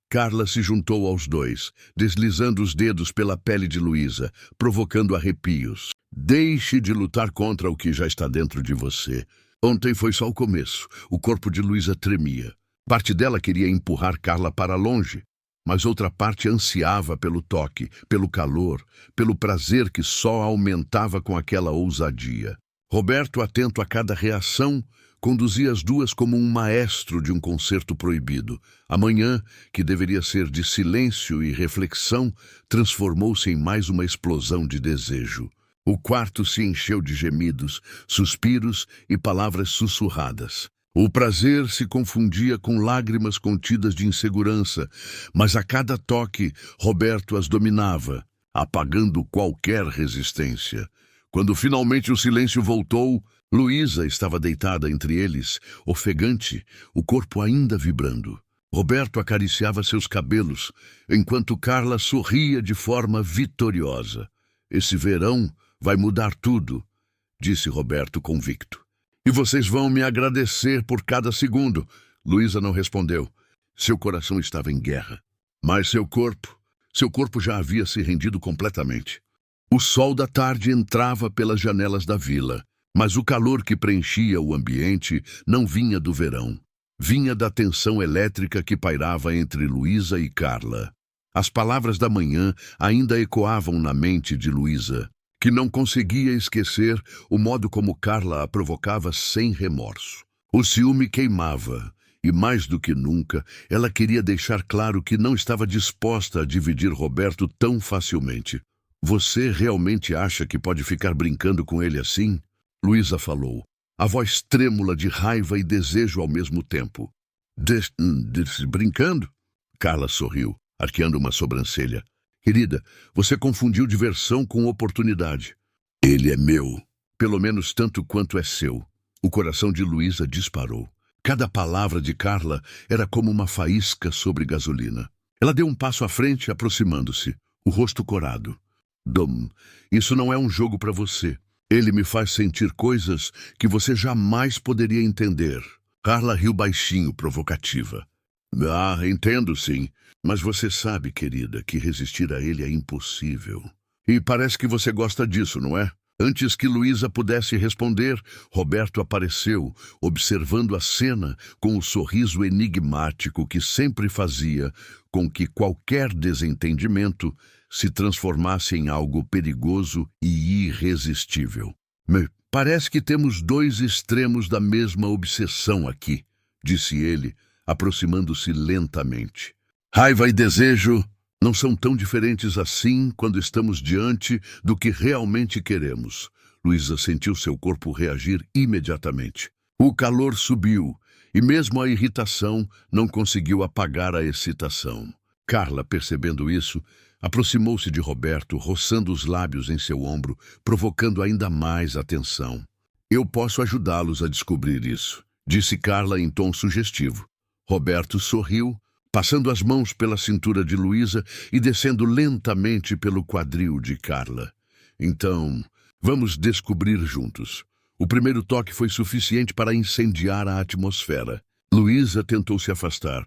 Carla se juntou aos dois, deslizando os dedos pela pele de Luísa, provocando arrepios. Deixe de lutar contra o que já está dentro de você. Ontem foi só o começo. O corpo de Luísa tremia. Parte dela queria empurrar Carla para longe, mas outra parte ansiava pelo toque, pelo calor, pelo prazer que só aumentava com aquela ousadia. Roberto, atento a cada reação, conduzia as duas como um maestro de um concerto proibido. A manhã, que deveria ser de silêncio e reflexão, transformou-se em mais uma explosão de desejo. O quarto se encheu de gemidos, suspiros e palavras sussurradas. O prazer se confundia com lágrimas contidas de insegurança, mas a cada toque, Roberto as dominava, apagando qualquer resistência. Quando finalmente o silêncio voltou, Luísa estava deitada entre eles, ofegante, o corpo ainda vibrando. Roberto acariciava seus cabelos, enquanto Carla sorria de forma vitoriosa. Esse verão vai mudar tudo, disse Roberto convicto. E vocês vão me agradecer por cada segundo. Luísa não respondeu. Seu coração estava em guerra. Mas seu corpo já havia se rendido completamente. O sol da tarde entrava pelas janelas da vila, mas o calor que preenchia o ambiente não vinha do verão. Vinha da tensão elétrica que pairava entre Luísa e Carla. As palavras da manhã ainda ecoavam na mente de Luísa, que não conseguia esquecer o modo como Carla a provocava sem remorso. O ciúme queimava, e mais do que nunca, ela queria deixar claro que não estava disposta a dividir Roberto tão facilmente. Você realmente acha que pode ficar brincando com ele assim? Luísa falou, a voz trêmula de raiva e desejo ao mesmo tempo. Brincando? Carla sorriu, arqueando uma sobrancelha. Querida, você confundiu diversão com oportunidade. Ele é meu, pelo menos tanto quanto é seu. O coração de Luísa disparou. Cada palavra de Carla era como uma faísca sobre gasolina. Ela deu um passo à frente, aproximando-se, o rosto corado. Dom, isso não é um jogo para você. Ele me faz sentir coisas que você jamais poderia entender. Carla riu baixinho, provocativa. Entendo sim. Mas você sabe, querida, que resistir a ele é impossível. E parece que você gosta disso, não é? Antes que Luísa pudesse responder, Roberto apareceu, observando a cena com o sorriso enigmático que sempre fazia com que qualquer desentendimento se transformasse em algo perigoso e irresistível. Me parece que temos dois extremos da mesma obsessão aqui, disse ele, aproximando-se lentamente. Raiva e desejo não são tão diferentes assim quando estamos diante do que realmente queremos. Luísa sentiu seu corpo reagir imediatamente. O calor subiu, e mesmo a irritação não conseguiu apagar a excitação. Carla, percebendo isso, aproximou-se de Roberto, roçando os lábios em seu ombro, provocando ainda mais atenção. Eu posso ajudá-los a descobrir isso, disse Carla em tom sugestivo. Roberto sorriu, passando as mãos pela cintura de Luísa e descendo lentamente pelo quadril de Carla. Então, vamos descobrir juntos. O primeiro toque foi suficiente para incendiar a atmosfera. Luísa tentou se afastar,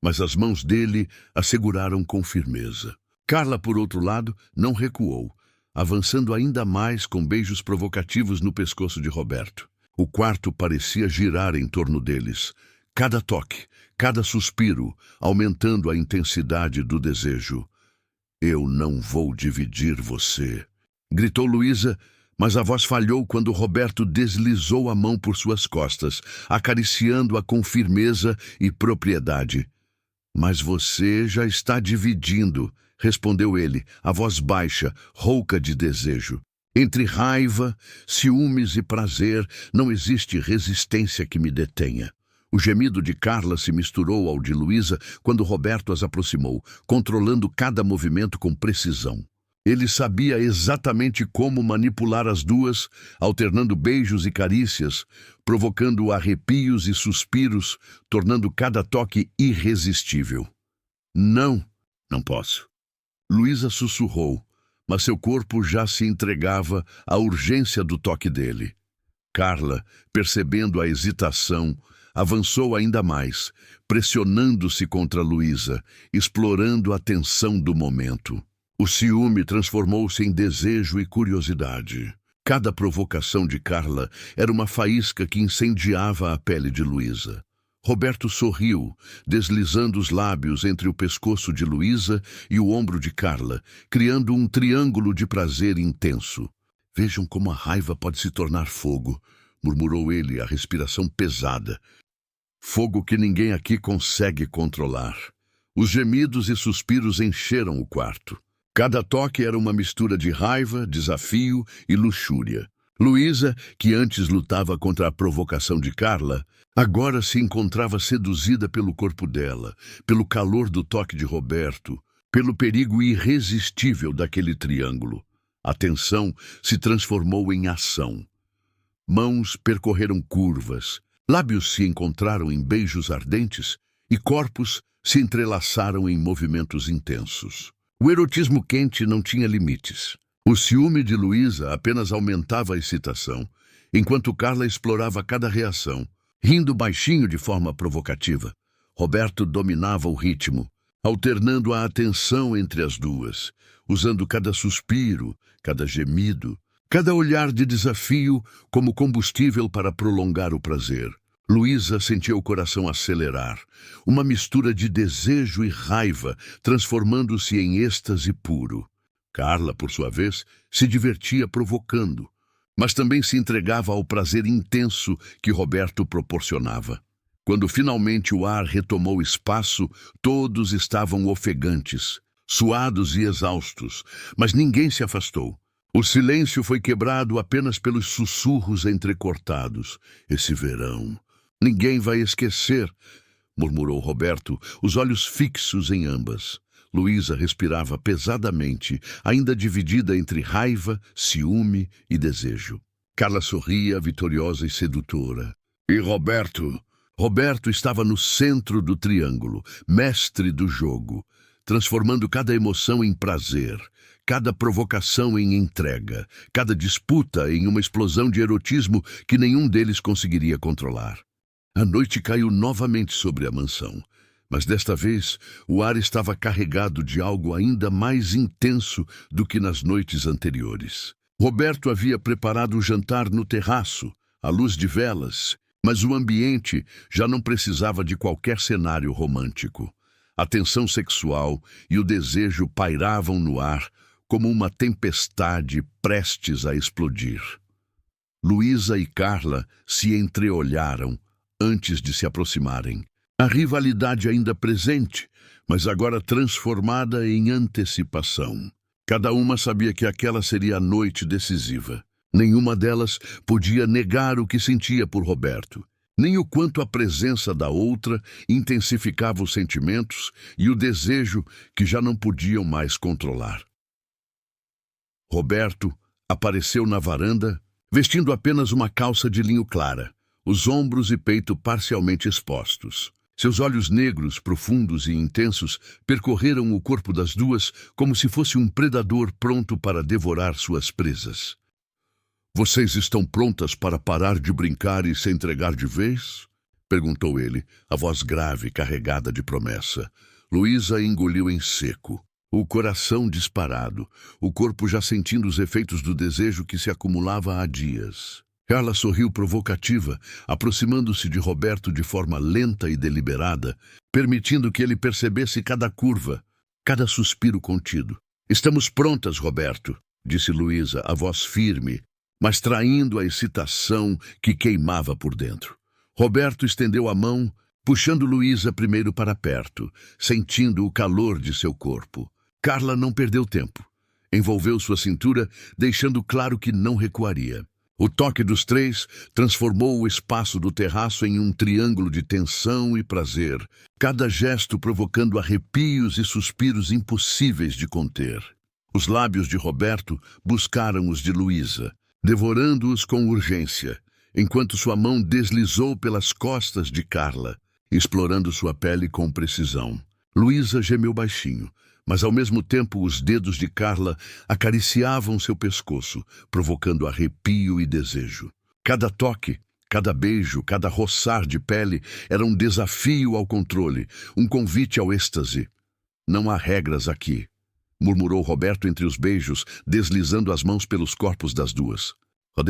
mas as mãos dele a seguraram com firmeza. Carla, por outro lado, não recuou, avançando ainda mais com beijos provocativos no pescoço de Roberto. O quarto parecia girar em torno deles. Cada toque, cada suspiro, aumentando a intensidade do desejo. Eu não vou dividir você, gritou Luísa, mas a voz falhou quando Roberto deslizou a mão por suas costas, acariciando-a com firmeza e propriedade. Mas você já está dividindo, respondeu ele, a voz baixa, rouca de desejo. Entre raiva, ciúmes e prazer, não existe resistência que me detenha. O gemido de Carla se misturou ao de Luísa quando Roberto as aproximou, controlando cada movimento com precisão. Ele sabia exatamente como manipular as duas, alternando beijos e carícias, provocando arrepios e suspiros, tornando cada toque irresistível. Não, não posso. Luísa sussurrou, mas seu corpo já se entregava à urgência do toque dele. Carla, percebendo a hesitação, avançou ainda mais, pressionando-se contra Luísa, explorando a tensão do momento. O ciúme transformou-se em desejo e curiosidade. Cada provocação de Carla era uma faísca que incendiava a pele de Luísa. Roberto sorriu, deslizando os lábios entre o pescoço de Luísa e o ombro de Carla, criando um triângulo de prazer intenso. Vejam como a raiva pode se tornar fogo, murmurou ele, a respiração pesada. Fogo que ninguém aqui consegue controlar. Os gemidos e suspiros encheram o quarto. Cada toque era uma mistura de raiva, desafio e luxúria. Luísa, que antes lutava contra a provocação de Carla, agora se encontrava seduzida pelo corpo dela, pelo calor do toque de Roberto, pelo perigo irresistível daquele triângulo. A tensão se transformou em ação. Mãos percorreram curvas, lábios se encontraram em beijos ardentes e corpos se entrelaçaram em movimentos intensos. O erotismo quente não tinha limites. O ciúme de Luísa apenas aumentava a excitação, enquanto Carla explorava cada reação, rindo baixinho de forma provocativa. Roberto dominava o ritmo, alternando a atenção entre as duas, usando cada suspiro, cada gemido, cada olhar de desafio como combustível para prolongar o prazer. Luísa sentia o coração acelerar, uma mistura de desejo e raiva, transformando-se em êxtase puro. Carla, por sua vez, se divertia provocando, mas também se entregava ao prazer intenso que Roberto proporcionava. Quando finalmente o ar retomou espaço, todos estavam ofegantes, suados e exaustos, mas ninguém se afastou. O silêncio foi quebrado apenas pelos sussurros entrecortados. Esse verão, ninguém vai esquecer, murmurou Roberto, os olhos fixos em ambas. Luísa respirava pesadamente, ainda dividida entre raiva, ciúme e desejo. Carla sorria, vitoriosa e sedutora. E Roberto? Roberto estava no centro do triângulo, mestre do jogo, transformando cada emoção em prazer, cada provocação em entrega, cada disputa em uma explosão de erotismo que nenhum deles conseguiria controlar. A noite caiu novamente sobre a mansão, mas desta vez o ar estava carregado de algo ainda mais intenso do que nas noites anteriores. Roberto havia preparado o jantar no terraço, à luz de velas, mas o ambiente já não precisava de qualquer cenário romântico. A tensão sexual e o desejo pairavam no ar como uma tempestade prestes a explodir. Luísa e Carla se entreolharam antes de se aproximarem. A rivalidade ainda presente, mas agora transformada em antecipação. Cada uma sabia que aquela seria a noite decisiva. Nenhuma delas podia negar o que sentia por Roberto, nem o quanto a presença da outra intensificava os sentimentos e o desejo que já não podiam mais controlar. Roberto apareceu na varanda, vestindo apenas uma calça de linho clara, os ombros e peito parcialmente expostos. Seus olhos negros, profundos e intensos, percorreram o corpo das duas como se fosse um predador pronto para devorar suas presas. "Vocês estão prontas para parar de brincar e se entregar de vez?" perguntou ele, a voz grave, carregada de promessa. Luísa engoliu em seco, o coração disparado, o corpo já sentindo os efeitos do desejo que se acumulava há dias. Carla sorriu provocativa, aproximando-se de Roberto de forma lenta e deliberada, permitindo que ele percebesse cada curva, cada suspiro contido. "Estamos prontas, Roberto", disse Luísa, a voz firme, mas traindo a excitação que queimava por dentro. Roberto estendeu a mão, puxando Luísa primeiro para perto, sentindo o calor de seu corpo. Carla não perdeu tempo. Envolveu sua cintura, deixando claro que não recuaria. O toque dos três transformou o espaço do terraço em um triângulo de tensão e prazer, cada gesto provocando arrepios e suspiros impossíveis de conter. Os lábios de Roberto buscaram os de Luísa, devorando-os com urgência, enquanto sua mão deslizou pelas costas de Carla, explorando sua pele com precisão. Luísa gemeu baixinho, mas ao mesmo tempo os dedos de Carla acariciavam seu pescoço, provocando arrepio e desejo. Cada toque, cada beijo, cada roçar de pele era um desafio ao controle, um convite ao êxtase. "Não há regras aqui", murmurou Roberto entre os beijos, deslizando as mãos pelos corpos das duas. O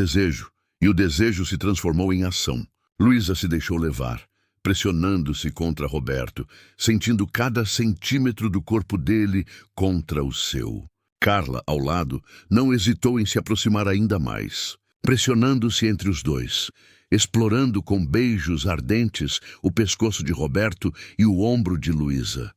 desejo se transformou em ação. Luísa se deixou levar, pressionando-se contra Roberto, sentindo cada centímetro do corpo dele contra o seu. Carla, ao lado, não hesitou em se aproximar ainda mais, pressionando-se entre os dois, explorando com beijos ardentes o pescoço de Roberto e o ombro de Luísa.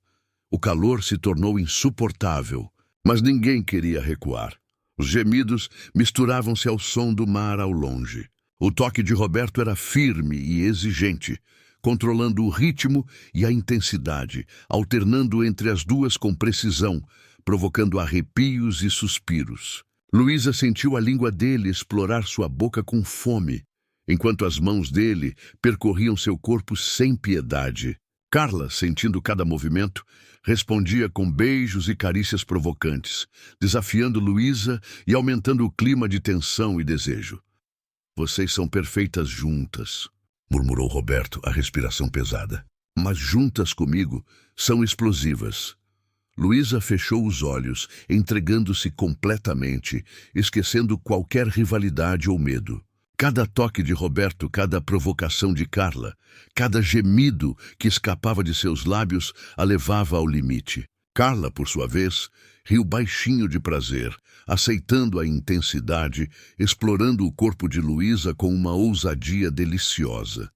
O calor se tornou insuportável, mas ninguém queria recuar. Os gemidos misturavam-se ao som do mar ao longe. O toque de Roberto era firme e exigente, controlando o ritmo e a intensidade, alternando entre as duas com precisão, provocando arrepios e suspiros. Luísa sentiu a língua dele explorar sua boca com fome, enquanto as mãos dele percorriam seu corpo sem piedade. Carla, sentindo cada movimento, respondia com beijos e carícias provocantes, desafiando Luísa e aumentando o clima de tensão e desejo. "Vocês são perfeitas juntas", murmurou Roberto, a respiração pesada. "Mas juntas comigo são explosivas." Luísa fechou os olhos, entregando-se completamente, esquecendo qualquer rivalidade ou medo. Cada toque de Roberto, cada provocação de Carla, cada gemido que escapava de seus lábios a levava ao limite. Carla, por sua vez, riu baixinho de prazer, aceitando a intensidade, explorando o corpo de Luísa com uma ousadia deliciosa.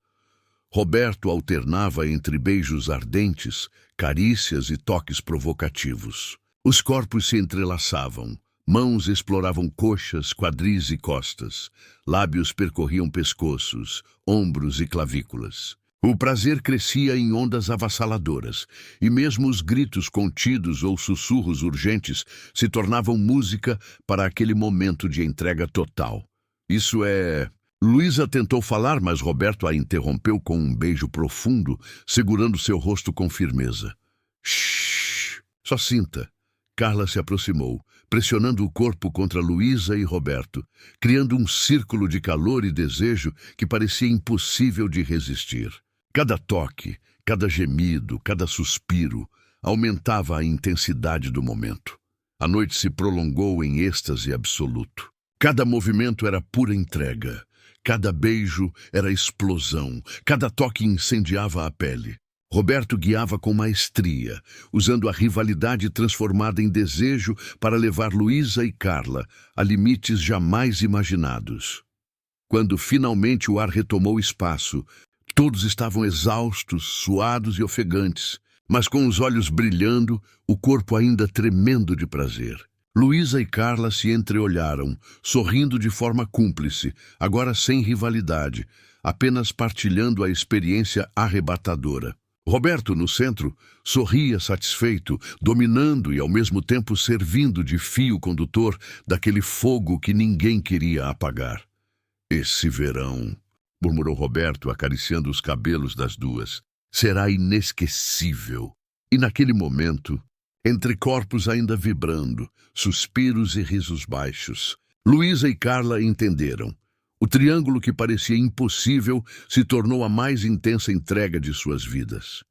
Roberto alternava entre beijos ardentes, carícias e toques provocativos. Os corpos se entrelaçavam, mãos exploravam coxas, quadris e costas, lábios percorriam pescoços, ombros e clavículas. O prazer crescia em ondas avassaladoras, e mesmo os gritos contidos ou sussurros urgentes se tornavam música para aquele momento de entrega total. "Isso é..." Luísa tentou falar, mas Roberto a interrompeu com um beijo profundo, segurando seu rosto com firmeza. "Shhh! Só sinta." Carla se aproximou, pressionando o corpo contra Luísa e Roberto, criando um círculo de calor e desejo que parecia impossível de resistir. Cada toque, cada gemido, cada suspiro aumentava a intensidade do momento. A noite se prolongou em êxtase absoluto. Cada movimento era pura entrega. Cada beijo era explosão. Cada toque incendiava a pele. Roberto guiava com maestria, usando a rivalidade transformada em desejo para levar Luísa e Carla a limites jamais imaginados. Quando finalmente o ar retomou espaço, todos estavam exaustos, suados e ofegantes, mas com os olhos brilhando, o corpo ainda tremendo de prazer. Luísa e Carla se entreolharam, sorrindo de forma cúmplice, agora sem rivalidade, apenas partilhando a experiência arrebatadora. Roberto, no centro, sorria satisfeito, dominando e ao mesmo tempo servindo de fio condutor daquele fogo que ninguém queria apagar. Esse verão, murmurou Roberto, acariciando os cabelos das duas, será inesquecível. E naquele momento, entre corpos ainda vibrando, suspiros e risos baixos, Luísa e Carla entenderam. O triângulo que parecia impossível se tornou a mais intensa entrega de suas vidas.